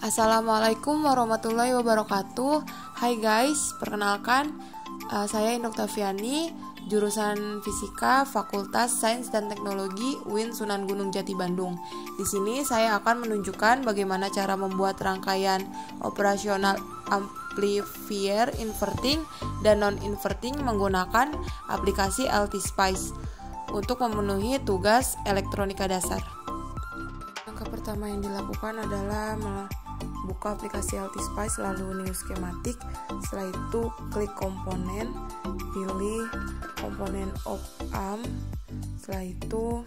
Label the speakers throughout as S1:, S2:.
S1: Assalamualaikum warahmatullahi wabarakatuh. Hai guys, perkenalkan saya Indok Tafiani, jurusan Fisika Fakultas Sains dan Teknologi UIN Sunan Gunung Jati Bandung. Di sini saya akan menunjukkan bagaimana cara membuat rangkaian operasional amplifier inverting dan non-inverting menggunakan aplikasi LT-Spice untuk memenuhi tugas elektronika dasar. Langkah pertama yang dilakukan adalah buka aplikasi LT-Spice, lalu new schematic. Setelah itu klik komponen, pilih komponen op-amp. Setelah itu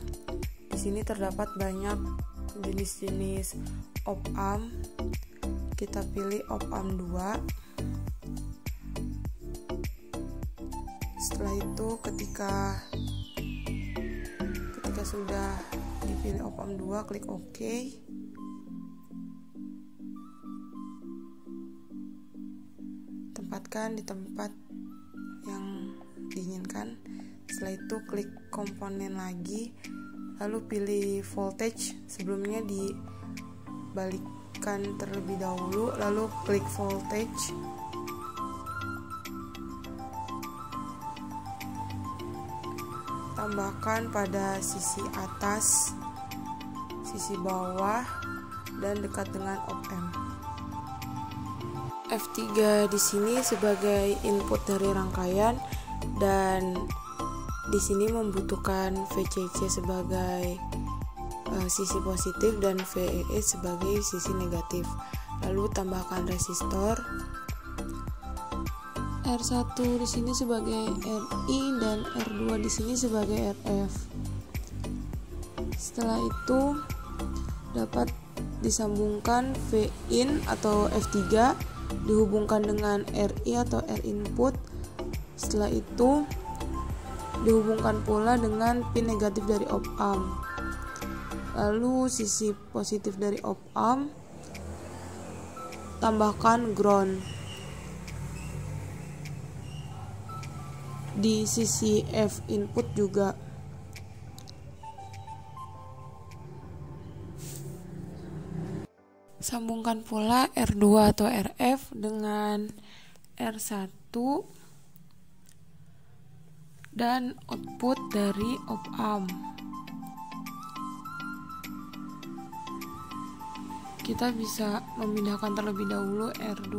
S1: di sini terdapat banyak jenis-jenis op-amp. Kita pilih op-amp 2. Setelah itu ketika sudah dipilih op-amp 2, klik OK. Tempatkan di tempat yang diinginkan. Setelah itu klik komponen lagi, lalu pilih voltage. Sebelumnya dibalikkan terlebih dahulu, lalu klik voltage. Tambahkan pada sisi atas, sisi bawah, dan dekat dengan op-amp. F3 di sini sebagai input dari rangkaian, dan di sini membutuhkan VCC sebagai sisi positif dan VEE sebagai sisi negatif. Lalu tambahkan resistor. R1 di sini sebagai RI dan R2 di sini sebagai RF. Setelah itu dapat disambungkan V-in atau F3 dihubungkan dengan RI atau R input. Setelah itu dihubungkan pula dengan pin negatif dari op-amp. Lalu sisi positif dari op-amp tambahkan ground. Di sisi F input juga. Sambungkan pula R2 atau RF dengan R1 dan output dari op-amp. Kita bisa memindahkan terlebih dahulu R2.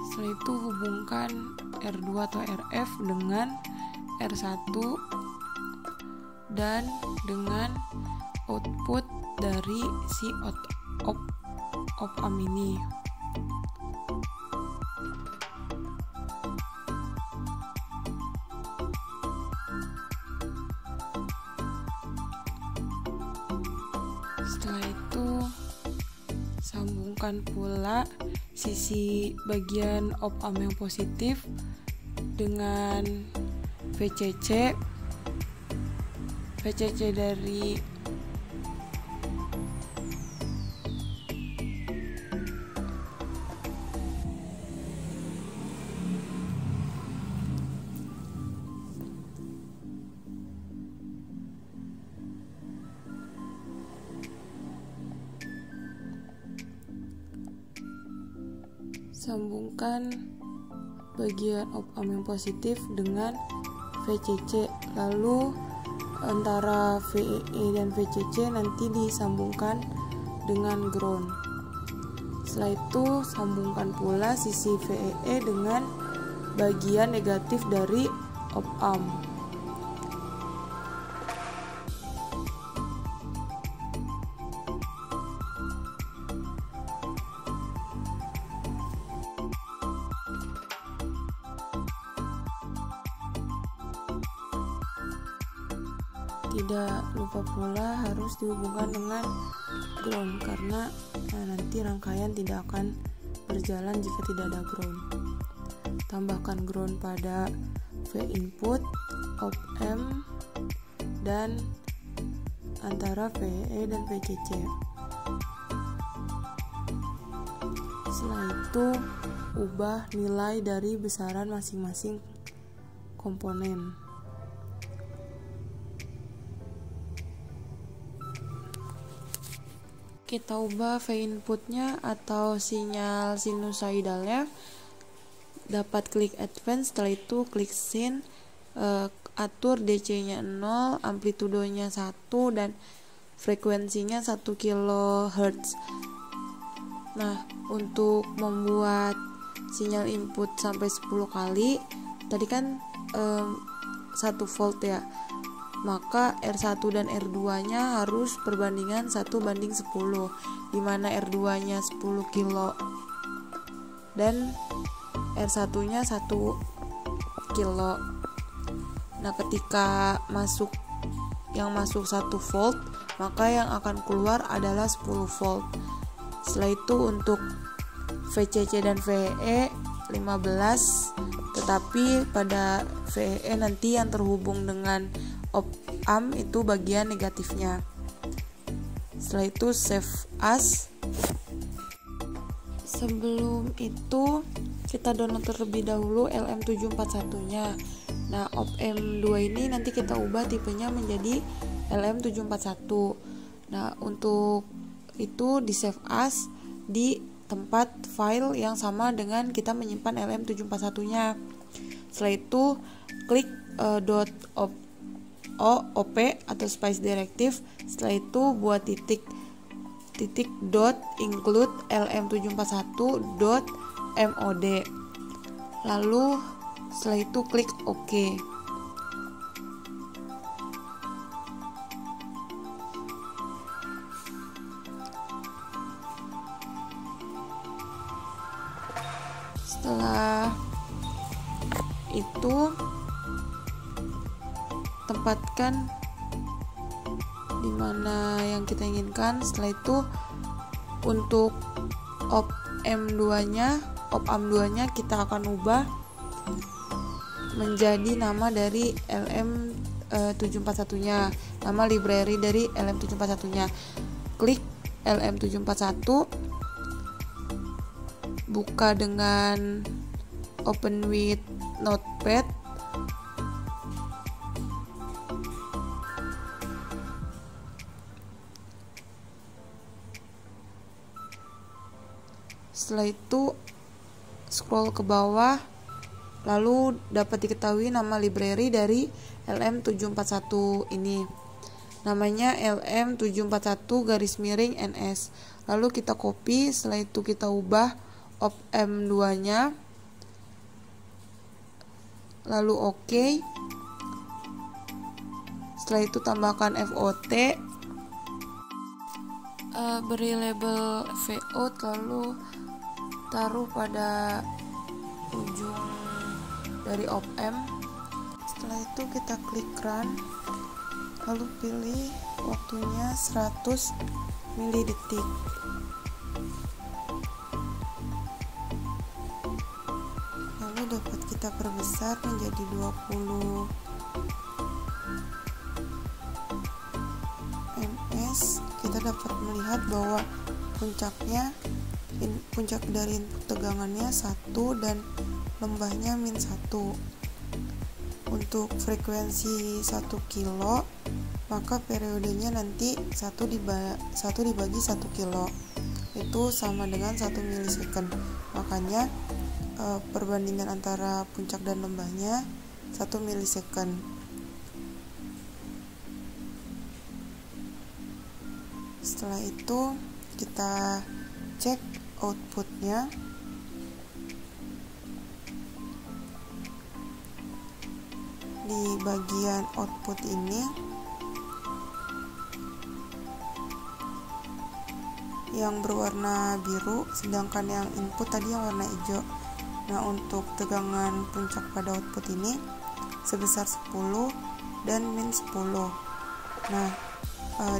S1: Setelah itu hubungkan R2 atau RF dengan R1 dan dengan output dari si op-amp ini. Setelah itu sambungkan pula sisi bagian op-amp yang positif dengan VCC dari sambungkan bagian op-amp yang positif dengan VCC, lalu antara VEE dan VCC nanti disambungkan dengan ground. Setelah itu sambungkan pula sisi VEE dengan bagian negatif dari op-amp. Tidak lupa pula harus dihubungkan dengan ground, karena nanti rangkaian tidak akan berjalan jika tidak ada ground. Tambahkan ground pada V input, op-amp, dan antara VEE dan VCC. Setelah itu ubah nilai dari besaran masing-masing komponen. kita ubah V inputnya atau sinyal sinusoidalnya, dapat klik advance. Setelah itu klik scene, atur DC-nya 0, amplitudonya 1, dan frekuensinya 1 kHz. Nah, untuk membuat sinyal input sampai 10 kali, tadi kan 1 volt ya, maka R1 dan R2 nya harus perbandingan 1:10, dimana R2 nya 10 kilo dan R1 nya 1 kilo. Nah, ketika yang masuk 1 volt, maka yang akan keluar adalah 10 volt. Setelah itu untuk VCC dan VEE 15, tetapi pada VEE nanti yang terhubung dengan op-amp itu bagian negatifnya. Setelah itu save as. Sebelum itu kita download terlebih dahulu LM741-nya. Nah, op-amp 2 ini nanti kita ubah tipenya menjadi LM741. Nah, untuk itu di save as di tempat file yang sama dengan kita menyimpan LM741-nya. Setelah itu klik .op atau space directive. Setelah itu buat titik dot include lm741.mod. Lalu setelah itu klik OK. Setelah itu tempatkan di mana yang kita inginkan. Setelah itu untuk op-amp 2-nya kita akan ubah menjadi nama dari LM741-nya, nama library dari LM741-nya. Klik LM741, buka dengan open with notepad. Setelah itu scroll ke bawah, lalu dapat diketahui nama library dari LM741 ini. Namanya LM741-NS. Lalu kita copy, setelah itu kita ubah op-amp 2-nya. Lalu OK. Setelah itu tambahkan VOT, beri label VOUT, lalu taruh pada ujung dari op-amp. Setelah itu kita klik run, lalu pilih waktunya 100 milidetik. Lalu dapat kita perbesar menjadi 20 ms. Kita dapat melihat bahwa puncak dari input tegangannya 1 dan lembahnya -1. Untuk frekuensi 1 kilo, maka periodenya nanti 1 dibagi 1 kilo itu sama dengan 1 milisecond. Makanya perbandingan antara puncak dan lembahnya 1 milisecond. Setelah itu kita cek outputnya. Di bagian output ini yang berwarna biru, sedangkan yang input tadi yang warna hijau. Nah, untuk tegangan puncak pada output ini sebesar 10 dan -10. Nah,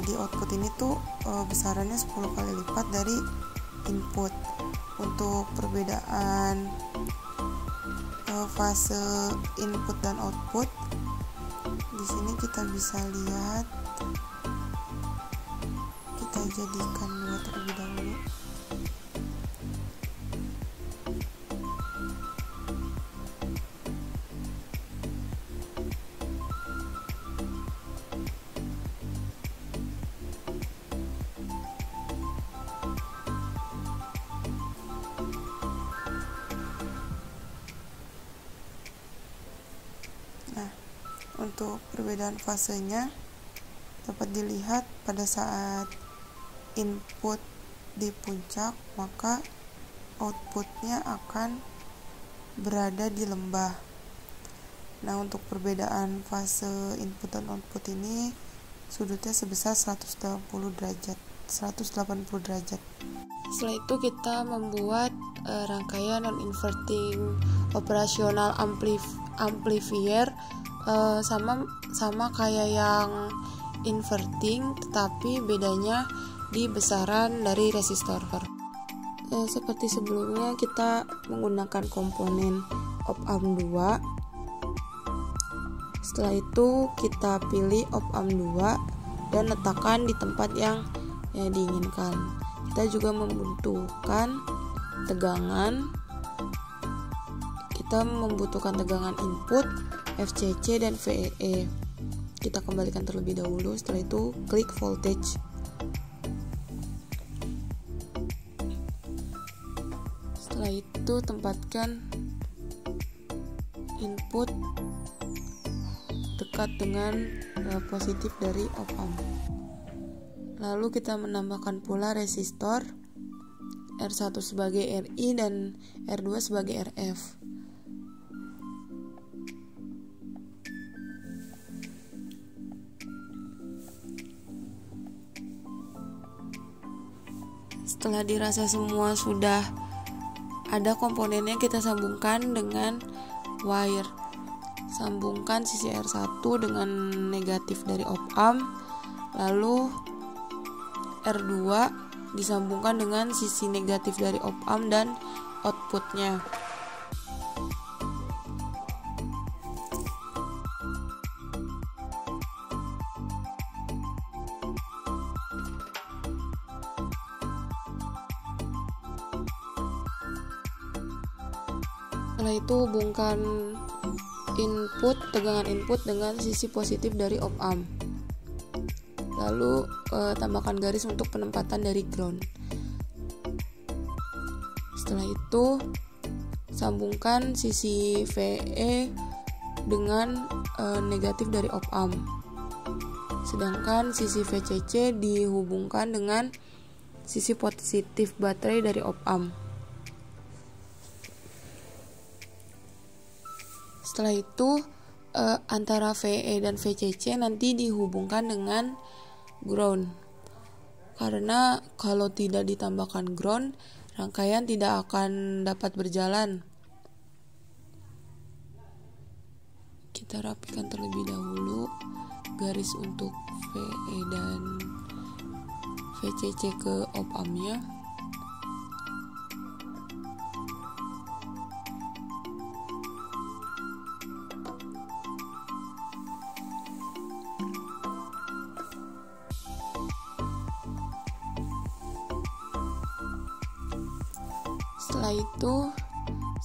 S1: di output ini tuh besarannya 10 kali lipat dari input. Untuk perbedaan fase input dan output, di sini kita bisa lihat. Kita jadikan 2 terlebih dahulu. untuk perbedaan fasenya dapat dilihat pada saat input di puncak, maka outputnya akan berada di lembah. Nah, untuk perbedaan fase input dan output ini sudutnya sebesar 180 derajat. Setelah itu kita membuat rangkaian non-inverting operational amplifier sama kayak yang inverting, tetapi bedanya di besaran dari resistor. Seperti sebelumnya, kita menggunakan komponen op-amp 2. Setelah itu kita pilih op-amp 2 dan letakkan di tempat yang diinginkan. Kita juga membutuhkan tegangan. Kita membutuhkan tegangan input, FCC dan VEE. Kita kembalikan terlebih dahulu. Setelah itu klik voltage. Setelah itu tempatkan input dekat dengan positif dari op-amp. Lalu kita menambahkan pula resistor R1 sebagai RI dan R2 sebagai RF. Setelah dirasa semua sudah ada komponennya, kita sambungkan dengan wire. Sambungkan sisi R1 dengan negatif dari op-amp, lalu R2 disambungkan dengan sisi negatif dari op-amp dan outputnya. Setelah itu hubungkan tegangan input dengan sisi positif dari op-amp. Lalu tambahkan garis untuk penempatan dari ground. Setelah itu sambungkan sisi VE dengan negatif dari op-amp. Sedangkan sisi VCC dihubungkan dengan sisi positif baterai dari op-amp. Setelah itu antara VE dan VCC nanti dihubungkan dengan ground, karena kalau tidak ditambahkan ground, rangkaian tidak akan dapat berjalan. Kita rapikan terlebih dahulu garis untuk VE dan VCC ke op-amp-nya.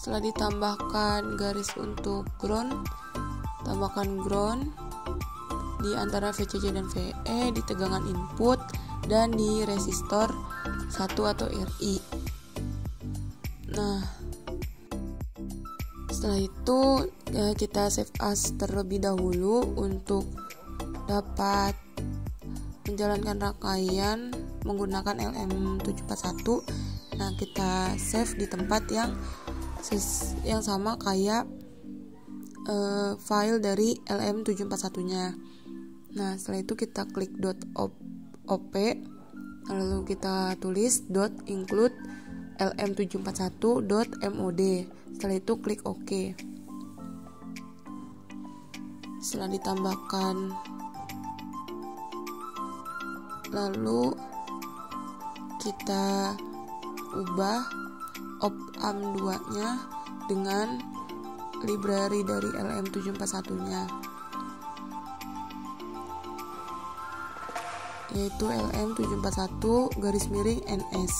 S1: Setelah ditambahkan garis untuk ground, tambahkan ground di antara VCC dan VE, di tegangan input dan di resistor 1 atau RI. Nah, setelah itu kita save as terlebih dahulu untuk dapat menjalankan rangkaian menggunakan LM741. Nah, kita save di tempat yang sama kayak file dari LM741-nya. Nah, setelah itu kita klik .op, lalu kita tulis .include lm741.mod. Setelah itu klik OK. Setelah ditambahkan, lalu kita ubah op-amp 2-nya dengan library dari LM741-nya, yaitu LM741-NS.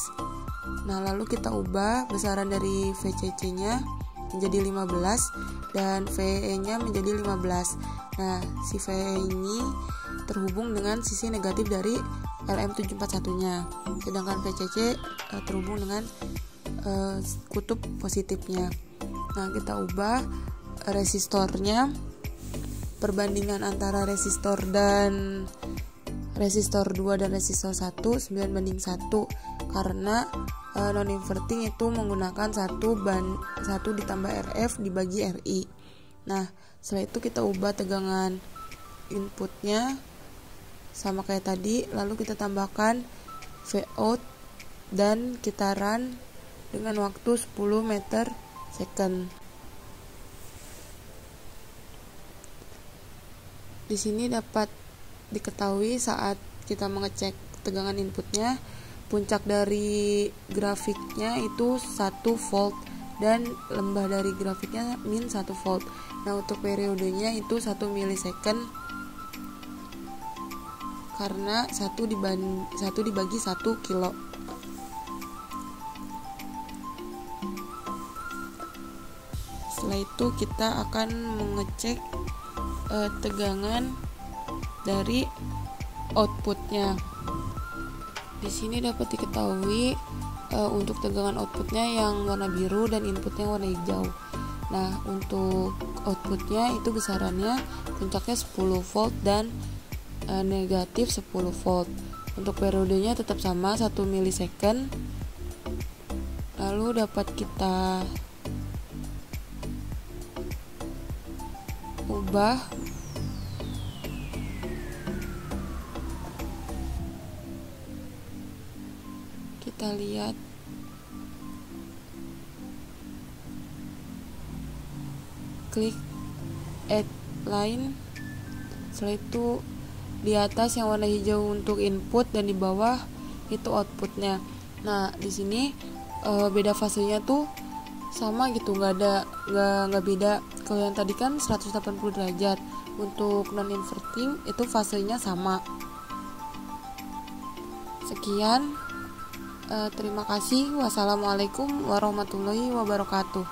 S1: Nah, lalu kita ubah besaran dari VCC-nya menjadi 15 dan VE-nya menjadi 15. Nah, si VE ini terhubung dengan sisi negatif dari LM741-nya, sedangkan VCC terhubung dengan kutub positifnya. Nah, kita ubah resistornya perbandingan antara resistor 2 dan resistor 1 9:1 karena non inverting itu menggunakan 1 ditambah RF dibagi RI. Nah, setelah itu kita ubah tegangan inputnya sama kayak tadi, lalu kita tambahkan Vout dan kita run dengan waktu 10 meter second. Di sini dapat diketahui saat kita mengecek tegangan inputnya, puncak dari grafiknya itu 1 volt dan lembah dari grafiknya min 1 volt. Nah, untuk periodenya itu 1 milisecond karena 1 dibagi 1 kilo. Setelah itu kita akan mengecek tegangan dari outputnya. Di sini dapat diketahui untuk tegangan outputnya yang warna biru dan inputnya warna hijau. Nah, untuk outputnya itu besarannya puncaknya 10 volt dan negatif 10 volt. Untuk periodenya tetap sama 1 milisecond. Lalu dapat kita ubah kita lihat klik add line. Setelah itu di atas yang warna hijau untuk input dan di bawah itu outputnya. Nah, di sini beda fasenya tuh sama gitu, nggak beda. Kalau yang tadi kan 180 derajat, untuk non inverting itu fasenya sama. Sekian, terima kasih. Wassalamualaikum warahmatullahi wabarakatuh.